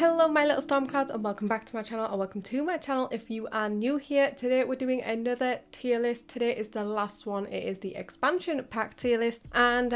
Hello my little storm clouds, and welcome back to my channel, or welcome to my channel if you are new here. Today we're doing another tier list. Today is the last one. It is the expansion pack tier list, and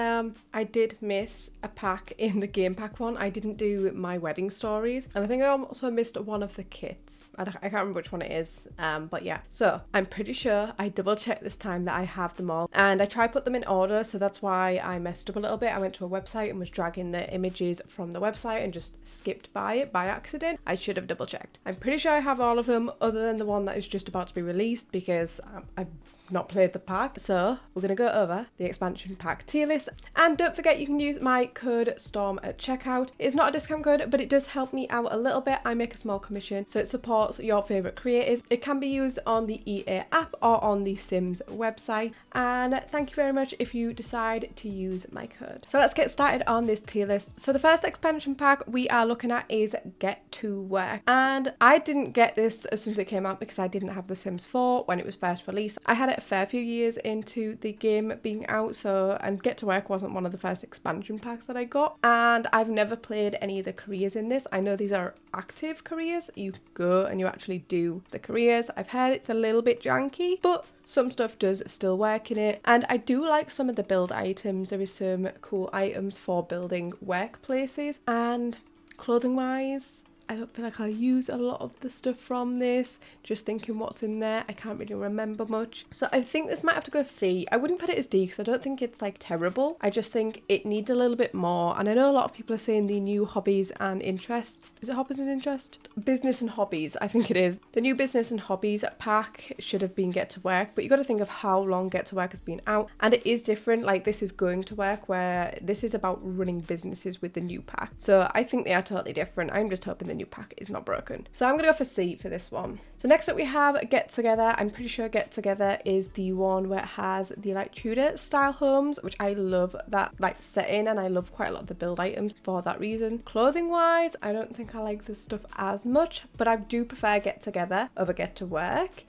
I did miss a pack in the game pack one. I didn't do my wedding stories, and I think I also missed one of the kits. I can't remember which one it is, but yeah. So I'm pretty sure I double checked this time that I have them all, and I tried to put them in order, so that's why I messed up a little bit. I went to a website and was dragging the images from the website and just skipped by it by accident. I should have double checked. I'm pretty sure I have all of them other than the one that is just about to be released, because I've not played the pack. So we're going to go over the expansion pack tier list, and don't forget you can use my code STORM at checkout. It's not a discount code, but it does help me out a little bit. I make a small commission, so it supports your favorite creators. It can be used on the EA app or on the Sims website, and thank you very much if you decide to use my code. So let's get started on this tier list. So the first expansion pack we are looking at is Get to Work, and I didn't get this as soon as it came out because I didn't have The Sims 4 when it was first released. I had it a fair few years into the game being out, and Get to Work wasn't one of the first expansion packs that I got, and I've never played any of the careers in this. I know these are active careers. You go and you actually do the careers. I've heard it's a little bit janky, but some stuff does still work in it, and I do like some of the build items. There is some cool items for building workplaces, and clothing wise, I don't feel like I'll use a lot of the stuff from this. Just thinking what's in there, I can't really remember much. So I think this might have to go C. I wouldn't put it as D because I don't think it's like terrible. I just think it needs a little bit more. And I know a lot of people are saying the new hobbies and interests. Is it hobbies and interest? Business and hobbies, I think it is. The new business and hobbies pack should have been Get to Work, but you got to think of how long Get to Work has been out. And it is different. Like, this is Going to Work, where this is about running businesses with the new pack. So I think they are totally different. I'm just hoping the new pack is not broken. So I'm gonna go for C for this one. So next up we have Get Together. I'm pretty sure Get Together is the one where it has the like Tudor style homes, which I love that like setting, and I love quite a lot of the build items for that reason. Clothing wise, I don't think I like this stuff as much, but I do prefer Get Together over Get to Work.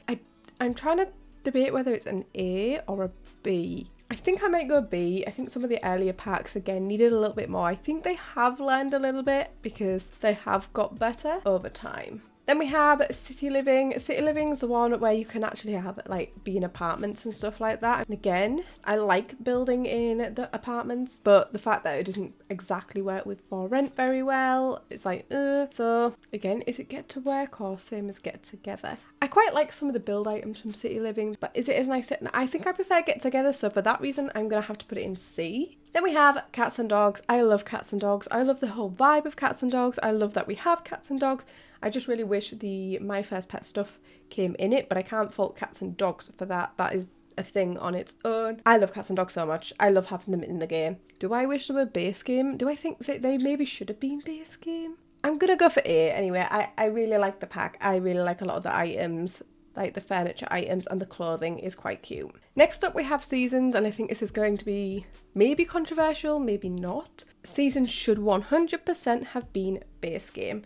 I'm trying to debate whether it's an A or a B. I think I might go B. I think some of the earlier packs, again, needed a little bit more. I think they have learned a little bit because they have got better over time. Then we have City Living. City Living is the one where you can actually have like be in apartments and stuff like that. And again, I like building in the apartments, but the fact that it doesn't exactly work with for rent very well, it's like, So again, is it Get to Work or same as Get Together? I quite like some of the build items from City Living, but is it as nice? I think I prefer Get Together, so for that reason, I'm gonna have to put it in C. Then we have Cats and Dogs. I love cats and dogs. I love the whole vibe of cats and dogs. I love that we have cats and dogs. I just really wish the My First Pet stuff came in it, but I can't fault cats and dogs for that. That is a thing on its own. I love cats and dogs so much. I love having them in the game. Do I wish they were base game? Do I think that they maybe should have been base game? I'm gonna go for A anyway. I really like the pack. I really like a lot of the items. Like the furniture items and the clothing is quite cute. Next up we have Seasons, and I think this is going to be maybe controversial, maybe not. Seasons should 100% have been base game.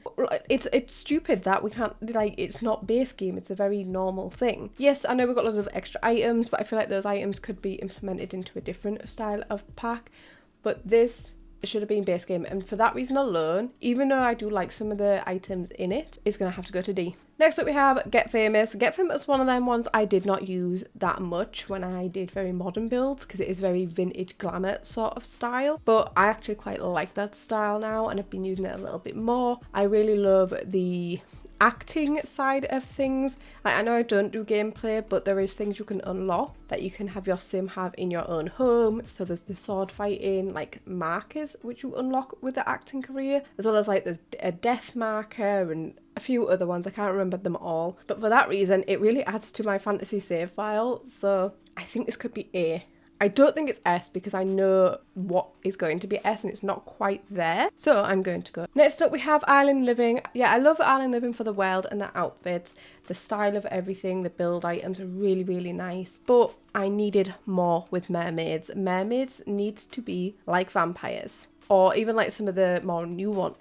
It's stupid that we can't, like, it's not base game, it's a very normal thing. Yes, I know we've got lots of extra items, but I feel like those items could be implemented into a different style of pack, but this should have been base game, and for that reason alone, even though I do like some of the items in it, it's gonna have to go to D. Next up we have Get Famous. Get Famous is one of them ones I did not use that much when I did very modern builds, because it is very vintage glamour sort of style, but I actually quite like that style now, and I've been using it a little bit more. I really love the acting side of things. I know I don't do gameplay, but there is things you can unlock that you can have your sim have in your own home. So there's the sword fighting like markers which you unlock with the acting career, as well as like there's a death marker and a few other ones. I can't remember them all, but for that reason it really adds to my fantasy save file, so I think this could be A. I don't think it's S because I know what is going to be S and it's not quite there. So I'm going to go. Next up we have Island Living. Yeah, I love Island Living for the world and the outfits. The style of everything, the build items are really, really nice. But I needed more with mermaids. Mermaids needs to be like vampires. Or even like some of the more new ones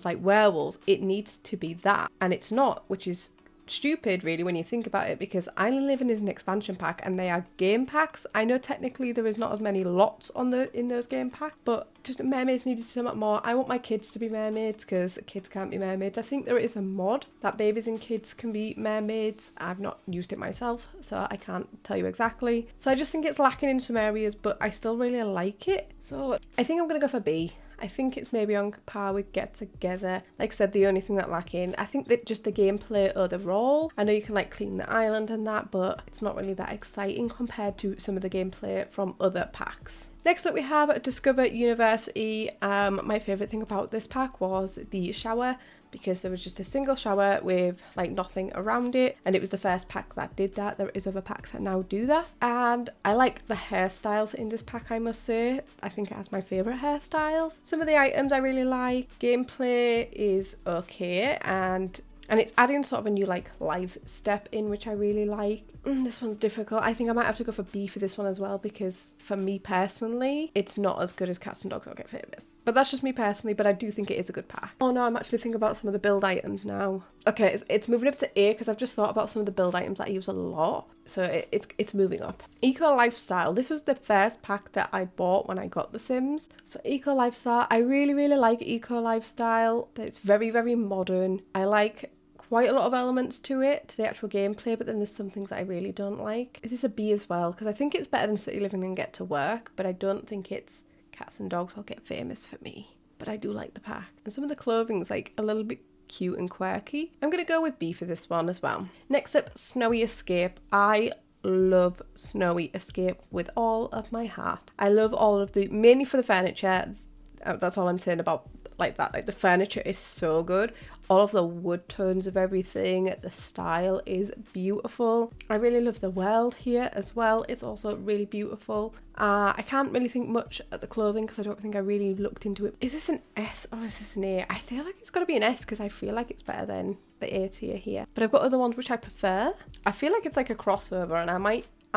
like werewolves. It needs to be that. And it's not, which is stupid really when you think about it, because Island Living is an expansion pack and they are game packs. I know technically there is not as many lots in those game packs, but just mermaids needed so much more. I want my kids to be mermaids because kids can't be mermaids. I think there is a mod that babies and kids can be mermaids. I've not used it myself, so I can't tell you exactly. So I just think it's lacking in some areas, but I still really like it. So I think I'm gonna go for B. I think it's maybe on par with Get Together. Like I said, the only thing that lacking, I think that just the gameplay overall. I know you can like clean the island and that, but it's not really that exciting compared to some of the gameplay from other packs. Next up we have Discover University. My favourite thing about this pack was the shower, because there was just a single shower with like nothing around it, and it was the first pack that did that. There is other packs that now do that, and I like the hairstyles in this pack, I must say. I think it has my favourite hairstyles. Some of the items I really like. Gameplay is okay, and it's adding sort of a new like live step in, which I really like. This one's difficult. I think I might have to go for B for this one as well, because for me personally, it's not as good as Cats and Dogs All Get Famous. But that's just me personally, but I do think it is a good pack. Oh no, I'm actually thinking about some of the build items now. Okay, it's moving up to A because I've just thought about some of the build items that I use a lot. So it's moving up. Eco Lifestyle. This was the first pack that I bought when I got The Sims. So Eco Lifestyle, I really, really like Eco Lifestyle. It's very, very modern. I like quite a lot of elements to it, to the actual gameplay, but then there's some things that I really don't like. Is this a B as well? Because I think it's better than City Living and Get to Work, but I don't think it's Cats and Dogs All Get Famous for me. But I do like the pack. And some of the clothing's like a little bit cute and quirky. I'm going to go with B for this one as well. Next up, Snowy Escape. I love Snowy Escape with all of my heart. I love all of the, mainly for the furniture. That's all I'm saying about like that. Like the furniture is so good. All of the wood tones of everything, the style is beautiful. I really love the world here as well. It's also really beautiful. I can't really think much at the clothing because I don't think I really looked into it. Is this an S or is this an A? I feel like it's got to be an S because I feel like it's better than the A tier here. But I've got other ones which I prefer. I feel like it's like a crossover, and I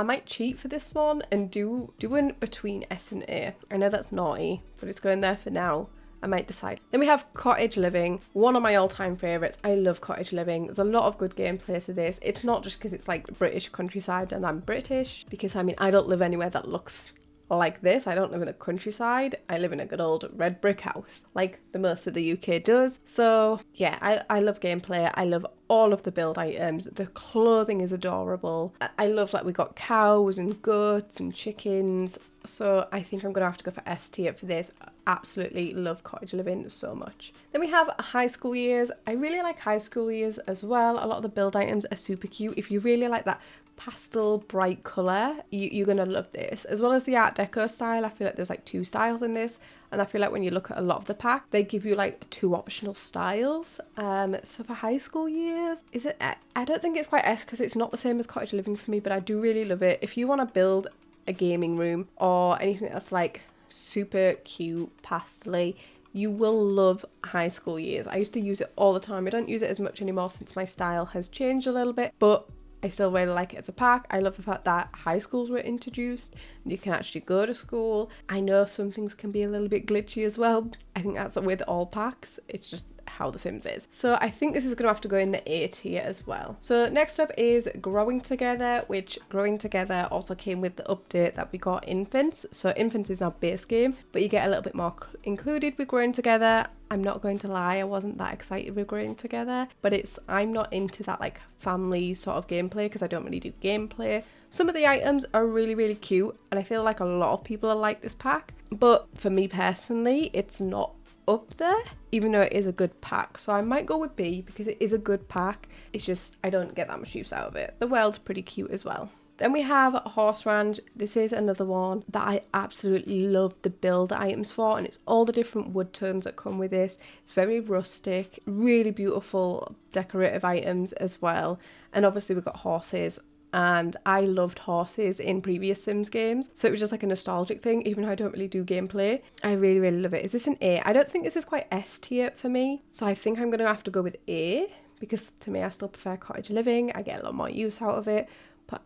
might cheat for this one and do one between S and A. I know that's naughty, but it's going there for now. I might decide. Then we have Cottage Living, one of my all-time favourites. I love Cottage Living. There's a lot of good gameplay to this. It's not just because it's like British countryside and I'm British, because I mean, I don't live anywhere that looks like this. I don't live in the countryside. I live in a good old red brick house, like the most of the UK does. So yeah, I love gameplay. I love all of the build items. The clothing is adorable. I love like we got cows and goats and chickens. So I think I'm gonna have to go for S tier for this. Absolutely love Cottage Living so much. Then we have High School Years. I really like High School Years as well. A lot of the build items are super cute. If you really like that pastel bright colour, you're gonna love this. As well as the Art Deco style, I feel like there's like 2 styles in this, and I feel like when you look at a lot of the pack, they give you like 2 optional styles. So for High School Years, is it, I don't think it's quite S because it's not the same as Cottage Living for me, but I do really love it. If you want to build a gaming room or anything that's like super cute pastel-y, you will love High School Years. I used to use it all the time. I don't use it as much anymore since my style has changed a little bit, but I still really like it as a pack. I love the fact that high schools were introduced and you can actually go to school. I know some things can be a little bit glitchy as well. I think that's with all packs. It's just how The Sims is. So I think this is going to have to go in the A tier as well. So next up is Growing Together, which Growing Together also came with the update that we got Infants. So Infants is our base game, but you get a little bit more included with Growing Together. I'm not going to lie, I wasn't that excited with Growing Together, but I'm not into that like family sort of gameplay because I don't really do gameplay. Some of the items are really, really cute, and I feel like a lot of people are like this pack, but for me personally, it's not up there, even though it is a good pack. So I might go with B because it is a good pack. It's just I don't get that much use out of it. The world's pretty cute as well. Then we have Horse Ranch. This is another one that I absolutely love the build items for, and it's all the different wood tones that come with this. It's very rustic, really beautiful decorative items as well. And obviously we've got horses, and I loved horses in previous Sims games, so it was just like a nostalgic thing, even though I don't really do gameplay. I really, really love it. Is this an A? I don't think this is quite S tier for me, so I think I'm going to have to go with A, because to me I still prefer Cottage Living. I get a lot more use out of it.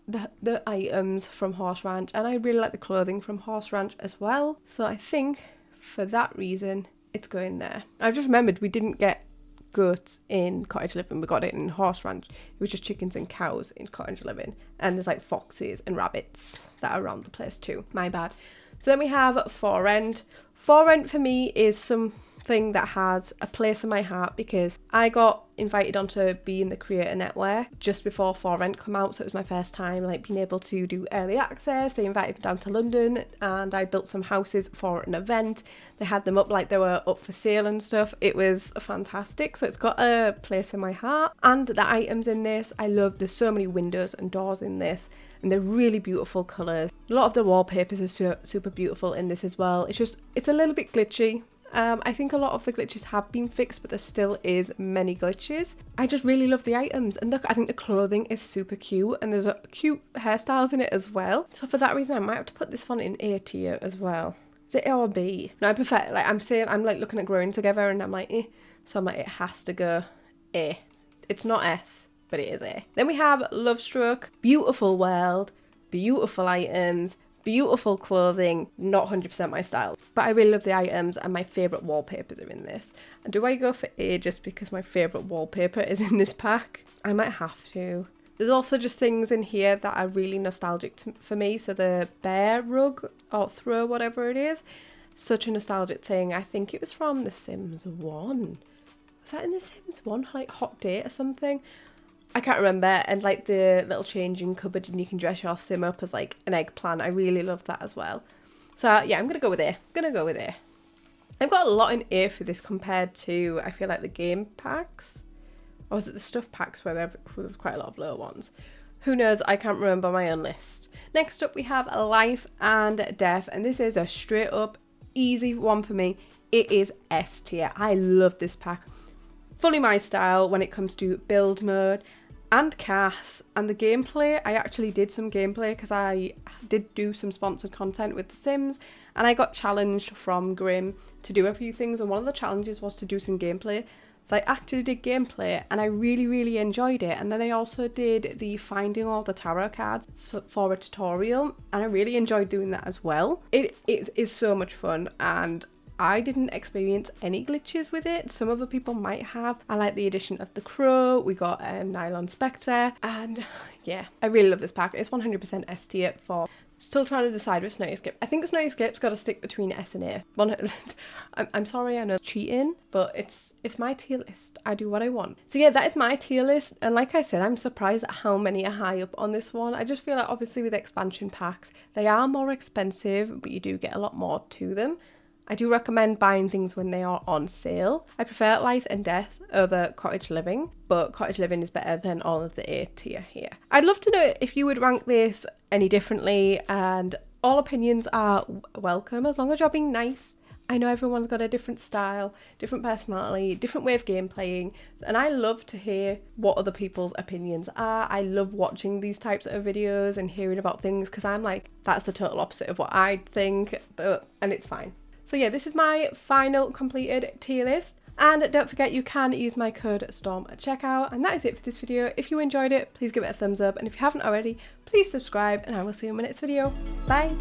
But the items from Horse Ranch, and I really like the clothing from Horse Ranch as well, so I think for that reason it's going there. I've just remembered we didn't get goats in Cottage Living. We got it in Horse Ranch. It was just chickens and cows in Cottage Living. And there's like foxes and rabbits that are around the place too. My bad. So then we have For Rent. For Rent for me is something that has a place in my heart because I got invited onto being the creator network just before For Rent come out, so it was my first time like being able to do early access. They invited me down to London and I built some houses for an event. They had them up like they were up for sale and stuff. It was fantastic, so it's got a place in my heart. And the items in this I love. There's so many windows and doors in this and they're really beautiful colours. A lot of the wallpapers are super beautiful in this as well. It's a little bit glitchy. I think a lot of the glitches have been fixed, but there still is many glitches. I just really love the items, and look, I think the clothing is super cute, and there's a cute hairstyles in it as well. So for that reason, I might have to put this one in A tier as well. Is it A or B? No, I prefer, like I'm like looking at growing together, and I'm like, eh. So I'm like, it has to go A. It's not S, but it is A. Then we have Lovestruck, beautiful world, beautiful items, beautiful clothing, not 100% my style, but I really love the items and my favourite wallpapers are in this. And do I go for A just because my favourite wallpaper is in this pack? I might have to. There's also just things in here that are really nostalgic for me. So the bear rug or throw, whatever it is, such a nostalgic thing. I think it was from The Sims 1. Was that in The Sims 1? Like Hot Date or something? I can't remember. And like the little changing cupboard and you can dress your sim up as like an eggplant. I really love that as well. So yeah, I'm going to go with A. I've got a lot in A for this compared to, I feel like, the game packs. Or was it the stuff packs where there was quite a lot of lower ones? Who knows? I can't remember my own list. Next up we have Life and Death. And this is a straight up easy one for me. It is S tier. I love this pack. Fully my style when it comes to build mode and cast and the gameplay. I actually did some gameplay because I did do some sponsored content with The Sims and I got challenged from Grim to do a few things, and one of the challenges was to do some gameplay. So I actually did gameplay and I really enjoyed it. And then I also did the finding all the tarot cards for a tutorial and I really enjoyed doing that as well. It is so much fun and I didn't experience any glitches with it. Some other people might have. I like the addition of the crow. We got Nylon Spectre. And yeah, I really love this pack. It's 100% S tier for... Still trying to decide with Snowy Escape. I think Snowy Escape's got to stick between S and A. I'm sorry, I know cheating, but it's my tier list. I do what I want. So yeah, that is my tier list. And like I said, I'm surprised at how many are high up on this one. I just feel like obviously with expansion packs, they are more expensive, but you do get a lot more to them. I do recommend buying things when they are on sale. I prefer Life and Death over Cottage Living, but Cottage Living is better than all of the A tier here. I'd love to know if you would rank this any differently, and all opinions are welcome as long as you're being nice. I know everyone's got a different style, different personality, different way of game playing, and I love to hear what other people's opinions are. I love watching these types of videos and hearing about things because I'm like, that's the total opposite of what I think, and it's fine. So yeah, this is my final completed tier list. And don't forget, you can use my code STORM at checkout. And that is it for this video. If you enjoyed it, please give it a thumbs up. And if you haven't already, please subscribe. And I will see you in my next video. Bye!